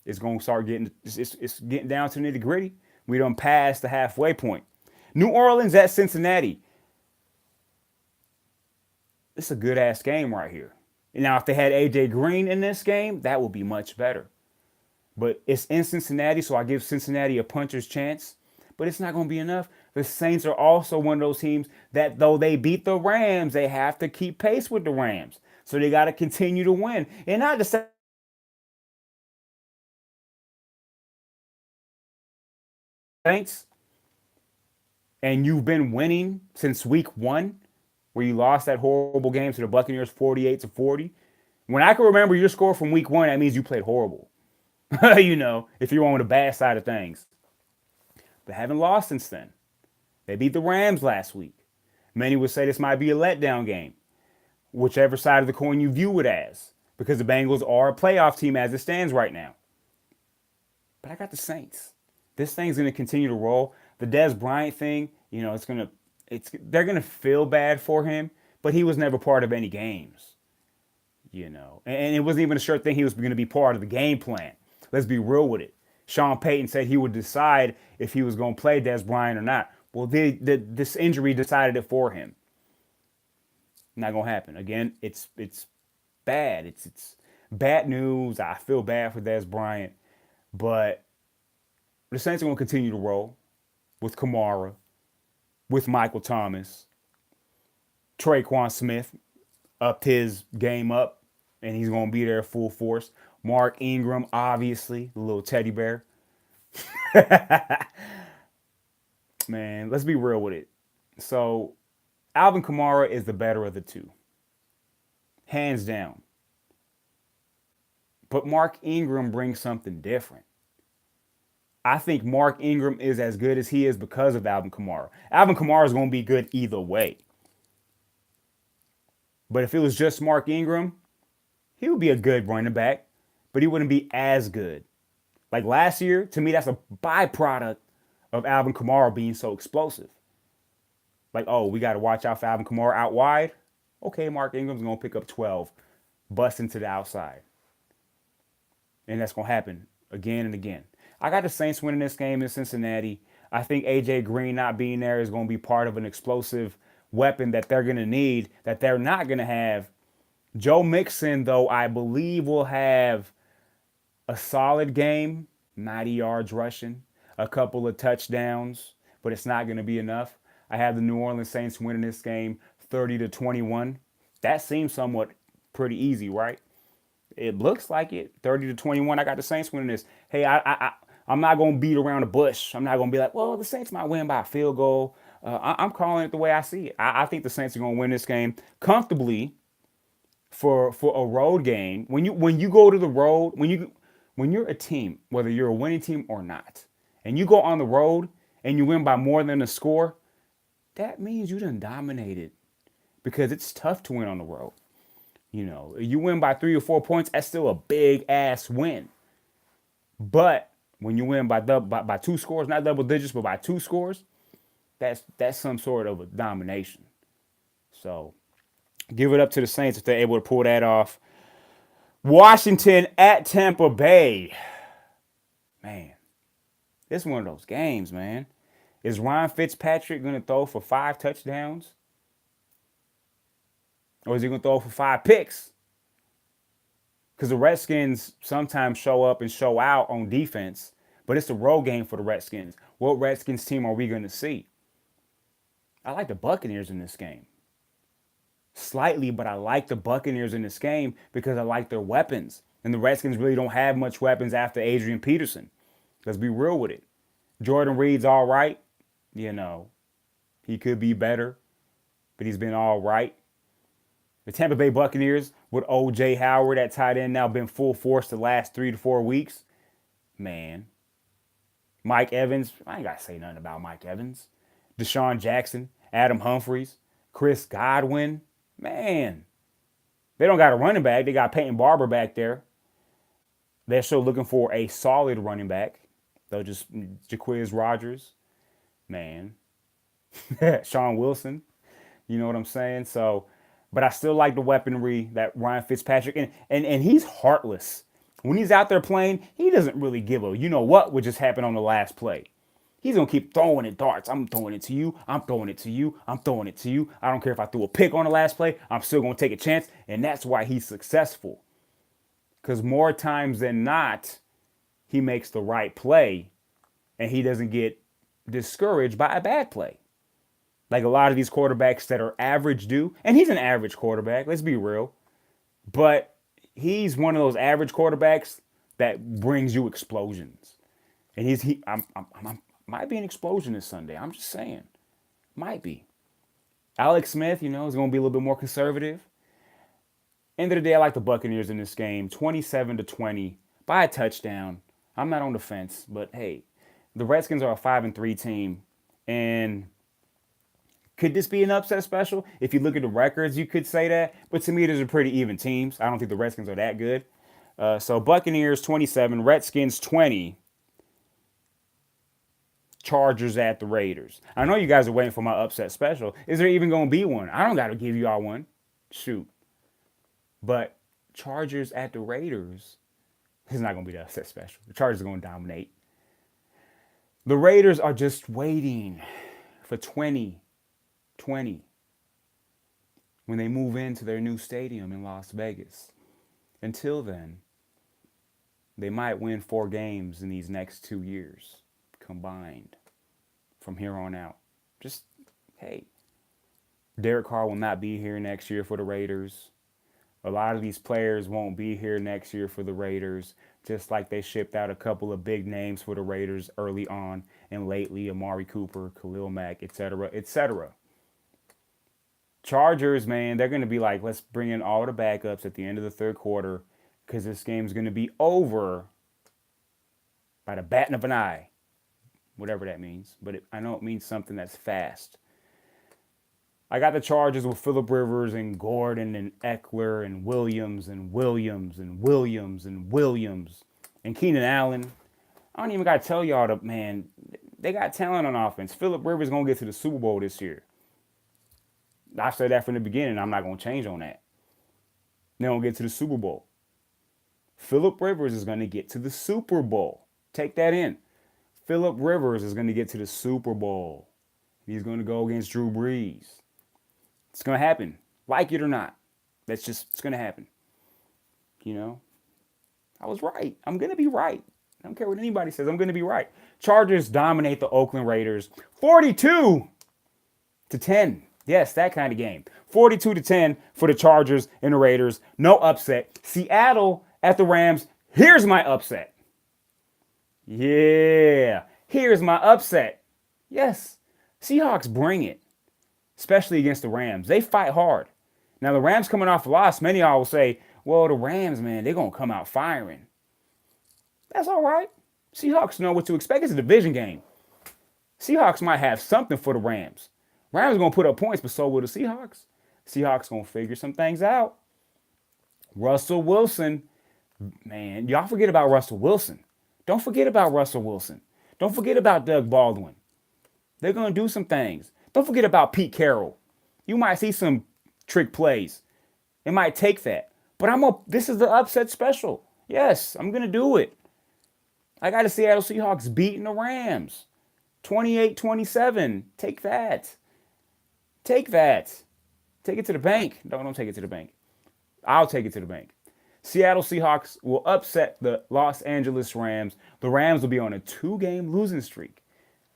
it's going to start getting it's getting down to the nitty gritty. We done passed the halfway point. New Orleans at Cincinnati. It's a good ass game right here. Now, if they had AJ Green in this game, that would be much better. But it's in Cincinnati, so I give Cincinnati a puncher's chance. But it's not going to be enough. The Saints are also one of those teams that, though they beat the Rams, they have to keep pace with the Rams. So they got to continue to win. And not to say Saints, and you've been winning since week 1, where you lost that horrible game to the Buccaneers 48-40. When I can remember your score from week 1, that means you played horrible. If you're on the bad side of things. But haven't lost since then. They beat the Rams last week. Many would say this might be a letdown game, whichever side of the coin you view it as, because the Bengals are a playoff team as it stands right now. But I got the Saints. This thing's going to continue to roll. The Dez Bryant thing, they're going to feel bad for him, but he was never part of any games. And it wasn't even a sure thing he was going to be part of the game plan. Let's be real with it. Sean Payton said he would decide if he was going to play Dez Bryant or not. Well, this injury decided it for him. Not going to happen. Again, it's bad. It's bad news. I feel bad for Dez Bryant. But the Saints are going to continue to roll with Kamara, with Michael Thomas. Traquan Smith upped his game up, and he's going to be there full force. Mark Ingram, obviously, the little teddy bear. Man, let's be real with it. So, Alvin Kamara is the better of the two. Hands down. But Mark Ingram brings something different. I think Mark Ingram is as good as he is because of Alvin Kamara. Alvin Kamara is going to be good either way. But if it was just Mark Ingram, he would be a good running back, but he wouldn't be as good. Like last year, to me, that's a byproduct of Alvin Kamara being so explosive. Like, oh, we got to watch out for Alvin Kamara out wide. Okay, Mark Ingram's going to pick up 12, busting to the outside. And that's going to happen again and again. I got the Saints winning this game in Cincinnati. I think AJ Green not being there is going to be part of an explosive weapon that they're going to need, that they're not going to have. Joe Mixon, though, I believe will have a solid game, 90 yards rushing, a couple of touchdowns, but it's not going to be enough. I have the New Orleans Saints winning this game 30-21. That seems somewhat pretty easy, right? It looks like it. 30-21. I got the Saints winning this. Hey, I'm not going to beat around the bush. I'm not going to be like, well, the Saints might win by a field goal. I'm calling it the way I see it. I think the Saints are going to win this game comfortably for a road game. When you go to the road, when you're a team, whether you're a winning team or not, and you go on the road and you win by more than a score, that means you done dominated, because it's tough to win on the road. You win by 3 or 4 points, that's still a big ass win. But when you win by 2 scores, not double digits, but by 2 scores, that's some sort of a domination. So give it up to the Saints if they're able to pull that off. Washington at Tampa Bay. Man, it's one of those games, man. Is Ryan Fitzpatrick going to throw for 5 touchdowns? Or is he going to throw for 5 picks? Because the Redskins sometimes show up and show out on defense, but it's a road game for the Redskins. What Redskins team are we going to see? I like the Buccaneers in this game. Slightly, but I like the Buccaneers in this game because I like their weapons. And the Redskins really don't have much weapons after Adrian Peterson. Let's be real with it. Jordan Reed's all right. He could be better, but he's been all right. The Tampa Bay Buccaneers with O.J. Howard at tight end now been full force the last 3 to 4 weeks. Man. Mike Evans. I ain't got to say nothing about Mike Evans. Deshaun Jackson, Adam Humphries, Chris Godwin. Man. They don't got a running back. They got Peyton Barber back there. They're still looking for a solid running back. They'll just Jaquiz Rogers, man, Sean Wilson. You know what I'm saying? So, but I still like the weaponry that Ryan Fitzpatrick and he's heartless. When he's out there playing, he doesn't really give a you know what would just happen on the last play. He's gonna keep throwing it darts. I'm throwing it to you. I'm throwing it to you. I'm throwing it to you. I don't care if I threw a pick on the last play. I'm still gonna take a chance, and that's why he's successful. Because more times than not, he makes the right play, and he doesn't get discouraged by a bad play. Like a lot of these quarterbacks that are average do, and he's an average quarterback. Let's be real, but he's one of those average quarterbacks that brings you explosions. And I'm might be an explosion this Sunday. I'm just saying, might be. Alex Smith, is going to be a little bit more conservative. End of the day, I like the Buccaneers in this game, 27-20 by a touchdown. I'm not on the fence, but hey, the Redskins are a 5-3 team, and could this be an upset special? If you look at the records, you could say that, but to me, these are pretty even teams. I don't think the Redskins are that good. So Buccaneers 27, Redskins 20. Chargers at the Raiders. I know you guys are waiting for my upset special. Is there even going to be one? I don't got to give y'all one. Shoot. But Chargers at the Raiders is not going to be the upset special. The Chargers are going to dominate. The Raiders are just waiting for 2020 when they move into their new stadium in Las Vegas. Until then, they might win 4 games in these next 2 years combined from here on out. Just, hey, Derek Carr will not be here next year for the Raiders. A lot of these players won't be here next year for the Raiders, just like they shipped out a couple of big names for the Raiders early on and lately, Amari Cooper, Khalil Mack, etc., etc. Chargers, man, they're going to be like, let's bring in all the backups at the end of the third quarter because this game's going to be over by the batting of an eye. Whatever that means. But I know it means something that's fast. I got the Chargers with Phillip Rivers and Gordon and Eckler and Williams and Williams and Williams and Williams and Keenan Allen. I don't even got to tell y'all, man, they got talent on offense. Phillip Rivers is going to get to the Super Bowl this year. I said that from the beginning. I'm not going to change on that. They're going to get to the Super Bowl. Phillip Rivers is going to get to the Super Bowl. Take that in. Phillip Rivers is going to get to the Super Bowl. He's going to go against Drew Brees. It's going to happen. Like it or not. It's going to happen. I was right. I'm going to be right. I don't care what anybody says. I'm going to be right. Chargers dominate the Oakland Raiders 42-10. Yes, that kind of game. 42-10 for the Chargers and the Raiders. No upset. Seattle at the Rams. Here's my upset. Yeah, here's my upset. Yes, Seahawks bring it, especially against the Rams. They fight hard. Now, the Rams coming off a loss, many of y'all will say, well, the Rams, man, they're going to come out firing. That's all right. Seahawks know what to expect. It's a division game. Seahawks might have something for the Rams. Rams are going to put up points, but so will the Seahawks. Seahawks going to figure some things out. Russell Wilson, man, y'all forget about Russell Wilson. Don't forget about Russell Wilson. Don't forget about Doug Baldwin. They're going to do some things. Don't forget about Pete Carroll. You might see some trick plays. It might take that. But this is the upset special. Yes, I'm going to do it. I got the Seattle Seahawks beating the Rams. 28-27. Take that. Take that. Take it to the bank. Don't take it to the bank. I'll take it to the bank. Seattle Seahawks will upset the Los Angeles Rams. The Rams will be on a 2-game losing streak.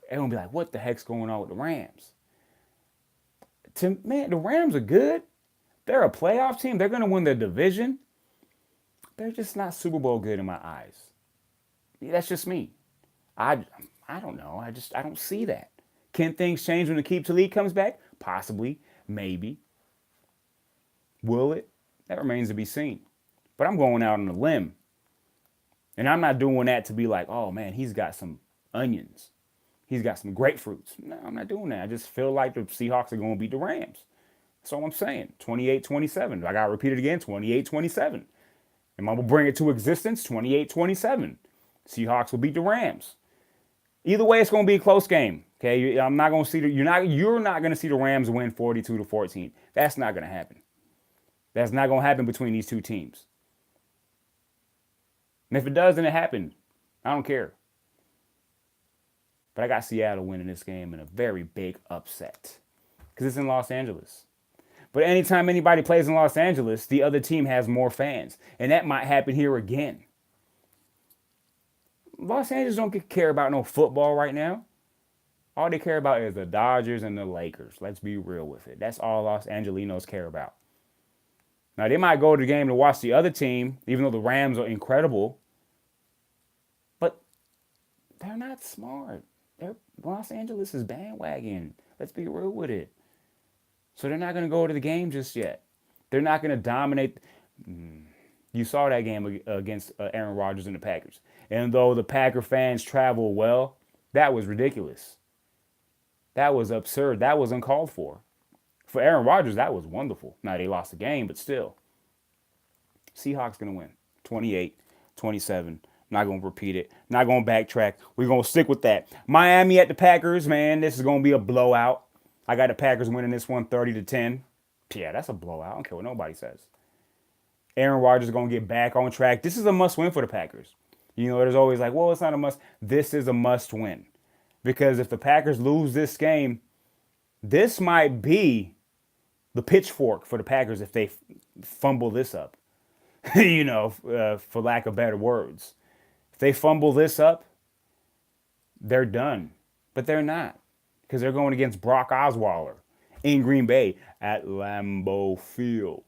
Everyone will be like, what the heck's going on with the Rams? Man, the Rams are good. They're a playoff team. They're going to win their division. They're just not Super Bowl good in my eyes. That's just me. I don't know. I don't see that. Can things change when Aqib Talib comes back? Possibly. Maybe. Will it? That remains to be seen. But I'm going out on a limb. And I'm not doing that to be like, oh, man, he's got some onions. He's got some grapefruits. No, I'm not doing that. I just feel like the Seahawks are going to beat the Rams. That's all I'm saying. 28-27. I got to repeat it again. 28-27. And I'm going to bring it to existence 28-27. Seahawks will beat the Rams. Either way, it's going to be a close game. Okay, I'm not going to see you're not going to see the Rams win 42-14. That's not going to happen. That's not going to happen between these two teams. And if it does, then it happened. I don't care. But I got Seattle winning this game in a very big upset because it's in Los Angeles. But anytime anybody plays in Los Angeles, the other team has more fans. And that might happen here again. Los Angeles don't care about no football right now. All they care about is the Dodgers and the Lakers. Let's be real with it. That's all Los Angelinos care about. Now, they might go to the game to watch the other team, even though the Rams are incredible. But they're not smart. Los Angeles is bandwagon. Let's be real with it. So they're not going to go to the game just yet. They're not going to dominate. You saw that game against Aaron Rodgers and the Packers. And though the Packer fans travel well, that was ridiculous. That was absurd. That was uncalled for. For Aaron Rodgers, that was wonderful. Now, they lost the game, but still. Seahawks going to win 28-27. Not going to repeat it. Not going to backtrack. We're going to stick with that. Miami at the Packers, man. This is going to be a blowout. I got the Packers winning this one 30-10. Yeah, that's a blowout. I don't care what nobody says. Aaron Rodgers is going to get back on track. This is a must win for the Packers. You know, there's always like, well, it's not a must. This is a must win. Because if the Packers lose this game, this might be the pitchfork for the Packers if they fumble this up. You know, for lack of better words. If they fumble this up, they're done. But they're not. Because they're going against Brock Osweiler in Green Bay at Lambeau Field.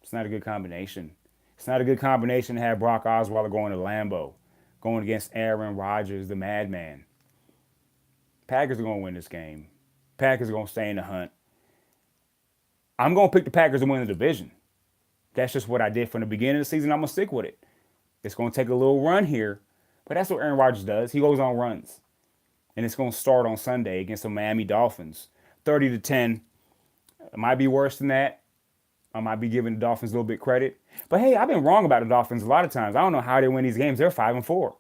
It's not a good combination. It's not a good combination to have Brock Osweiler going to Lambeau, going against Aaron Rodgers, the madman. Packers are going to win this game. Packers are going to stay in the hunt. I'm going to pick the Packers to win the division. That's just what I did from the beginning of the season. I'm going to stick with it. It's going to take a little run here, but that's what Aaron Rodgers does. He goes on runs. And it's going to start on Sunday against the Miami Dolphins. 30-10. It might be worse than that. I might be giving the Dolphins a little bit credit. But hey, I've been wrong about the Dolphins a lot of times. I don't know how they win these games. They're 5-4.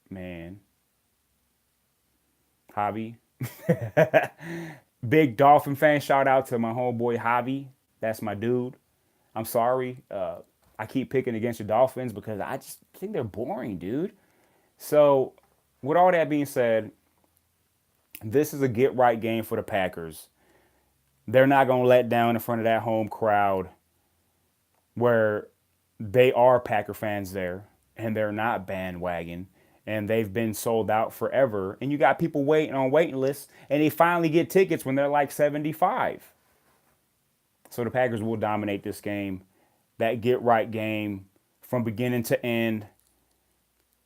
Man. Javi. Big Dolphin fan. Shout out to my homeboy Javi. That's my dude. I'm sorry. I keep picking against the Dolphins because I just think they're boring, dude. So, with all that being said, this is a get-right game for the Packers. They're not going to let down in front of that home crowd where they are Packer fans there and they're not bandwagon and they've been sold out forever. And you got people waiting on waiting lists and they finally get tickets when they're like 75. So the Packers will dominate this game. That get-right game from beginning to end.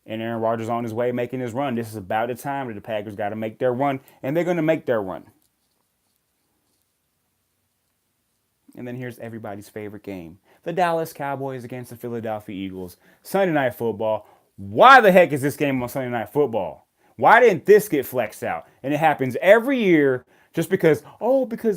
And Aaron Rodgers on his way making his run. This is about the time that the Packers got to make their run. And they're going to make their run. And then here's everybody's favorite game. The Dallas Cowboys against the Philadelphia Eagles. Sunday Night Football. Why the heck is this game on Sunday Night Football? Why didn't this get flexed out? And it happens every year just because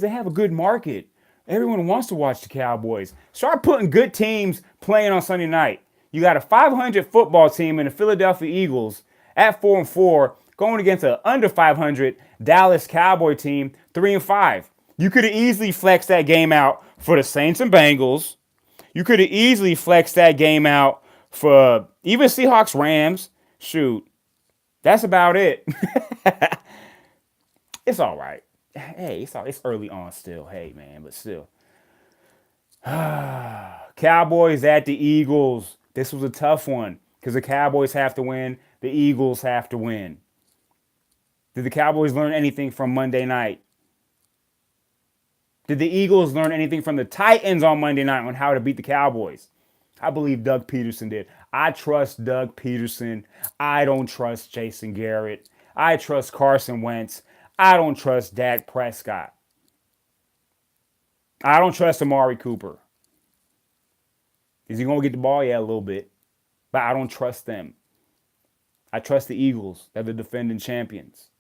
they have a good market. Everyone wants to watch the Cowboys. Start putting good teams playing on Sunday night. You got a 500 football team in the Philadelphia Eagles at 4-4 going against an under 500 Dallas Cowboy team 3-5. You could have easily flexed that game out for the Saints and Bengals. You could have easily flexed that game out for even Seahawks Rams. Shoot, that's about it. It's all right. Hey, it's early on still. Hey, man, but still. Cowboys at the Eagles. This was a tough one because the Cowboys have to win. The Eagles have to win. Did the Cowboys learn anything from Monday night? Did the Eagles learn anything from the Titans on Monday night on how to beat the Cowboys? I believe Doug Peterson did. I trust Doug Peterson. I don't trust Jason Garrett. I trust Carson Wentz. I don't trust Dak Prescott. I don't trust Amari Cooper. Is he going to get the ball? Yeah, a little bit. But I don't trust them. I trust the Eagles. They're the defending champions.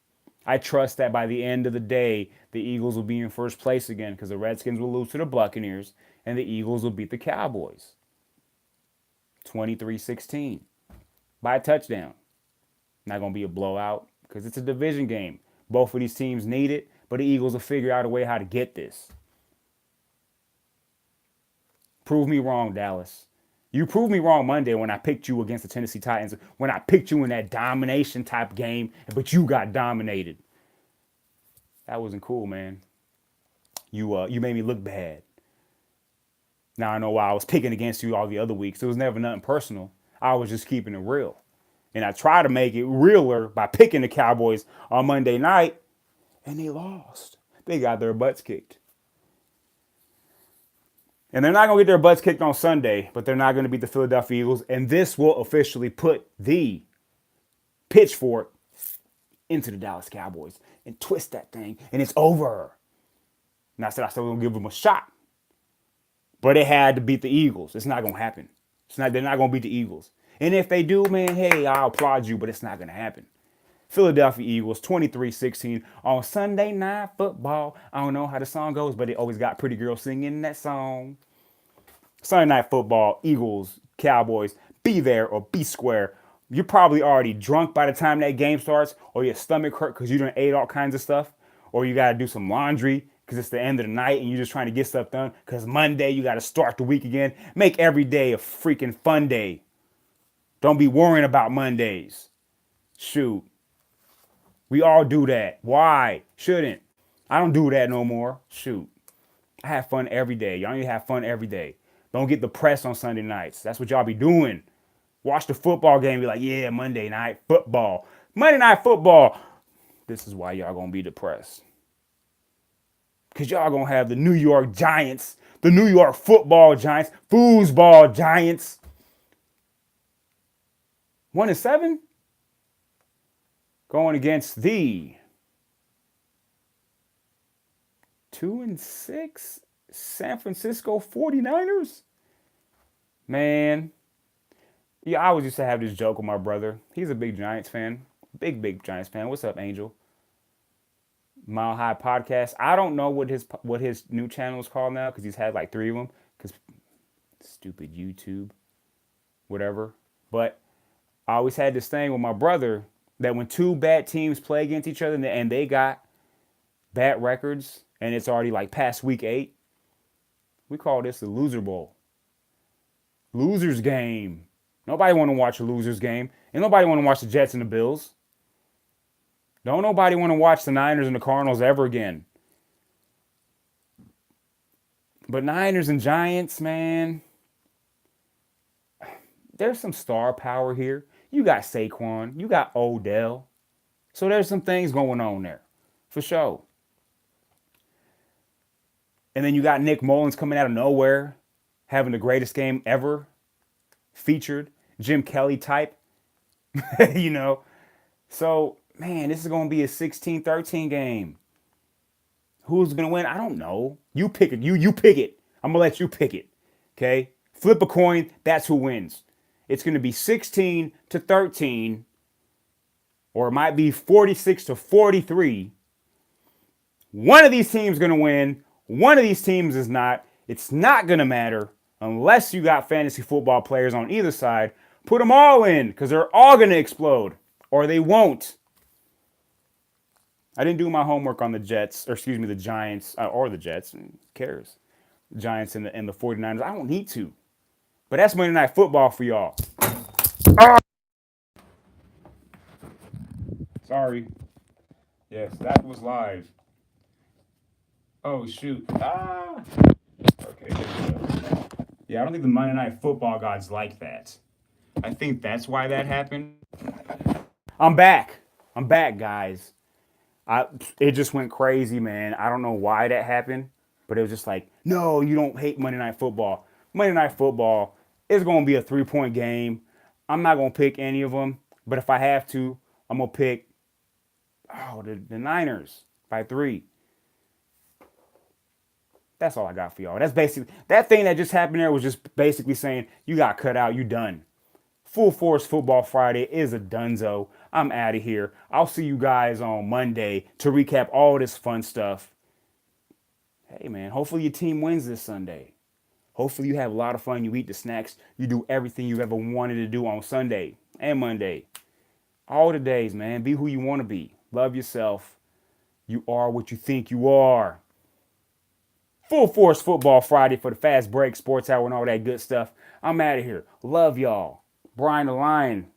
I trust that by the end of the day, the Eagles will be in first place again because the Redskins will lose to the Buccaneers and the Eagles will beat the Cowboys 23-16 by a touchdown. Not going to be a blowout because it's a division game. Both of these teams need it, but the Eagles will figure out a way how to get this. Prove me wrong, Dallas. You proved me wrong Monday when I picked you against the Tennessee Titans, when I picked you in that domination type game, but you got dominated. That wasn't cool, man. You made me look bad. Now I know why I was picking against you all the other weeks. It was never nothing personal. I was just keeping it real. And I tried to make it realer by picking the Cowboys on Monday night, and they lost. They got their butts kicked. And they're not going to get their butts kicked on Sunday, but they're not going to beat the Philadelphia Eagles. And this will officially put the pitchfork into the Dallas Cowboys and twist that thing. And it's over. And I said I still going to give them a shot. But it had to beat the Eagles. It's not going to happen. They're not going to beat the Eagles. And if they do, man, hey, I'll applaud you, but it's not going to happen. Philadelphia Eagles 23-16 on Sunday Night Football. I don't know how the song goes, but it always got pretty girls singing that song. Sunday Night Football, Eagles, Cowboys, be there or be square. You're probably already drunk by the time that game starts, or your stomach hurt because you done ate all kinds of stuff, or you got to do some laundry because it's the end of the night and you're just trying to get stuff done because Monday you got to start the week again. Make every day a freaking fun day. Don't be worrying about Mondays. Shoot. We all do that. Why? Shouldn't. I don't do that no more. Shoot. I have fun every day. Y'all need to have fun every day. Don't get depressed on Sunday nights. That's what y'all be doing. Watch the football game and be like, yeah, Monday night football. Monday night football. This is why y'all gonna be depressed. Because y'all gonna have the New York Giants, the New York football Giants, foosball Giants. 1-7? Going against the 2-6 San Francisco 49ers. Man, yeah, I always used to have this joke with my brother. He's a big Giants fan. Big Giants fan. What's up, Angel? Mile High Podcast. I don't know what his new channel is called now because he's had like 3 of them. Because stupid YouTube, whatever. But I always had this thing with my brother that when 2 bad teams play against each other and they got bad records and it's already like past week 8, we call this the loser bowl. Losers game. Nobody want to watch a losers game. And nobody want to watch the Jets and the Bills. Don't nobody want to watch the Niners and the Cardinals ever again. But Niners and Giants, man, there's some star power here. You got Saquon. You got Odell. So there's some things going on there. For sure. And then you got Nick Mullins coming out of nowhere. Having the greatest game ever. Featured. Jim Kelly type. You know. So, man, this is going to be a 16-13 game. Who's going to win? I don't know. You pick it. You pick it. I'm going to let you pick it. Okay? Flip a coin. That's who wins. It's going to be 16-13, or it might be 46-43. One of these teams is going to win. One of these teams is not. It's not going to matter unless you got fantasy football players on either side. Put them all in because they're all going to explode, or they won't. I didn't do my homework on the the Giants, or the Jets. Who cares? The Giants and the 49ers. I don't need to. But that's Monday Night Football for y'all. Sorry. Yes, that was live. Oh, shoot. Okay, there we go. Yeah, I don't think the Monday Night Football gods like that. I think that's why that happened. I'm back. I'm back, guys. It just went crazy, man. I don't know why that happened, but it was just like, no, you don't hate Monday Night Football. Monday Night Football is going to be a 3-point game. I'm not going to pick any of them, but if I have to, I'm going to pick the Niners by 3. That's all I got for y'all. That's basically, that thing that just happened there was just basically saying, you got cut out, you done. Full Force Football Friday is a dunzo. I'm out of here. I'll see you guys on Monday to recap all this fun stuff. Hey, man, hopefully your team wins this Sunday. Hopefully you have a lot of fun. You eat the snacks. You do everything you've ever wanted to do on Sunday and Monday. All the days, man. Be who you want to be. Love yourself. You are what you think you are. Full Force Football Friday for the Fast Break Sports Hour and all that good stuff. I'm out of here. Love y'all. Brian the Lion.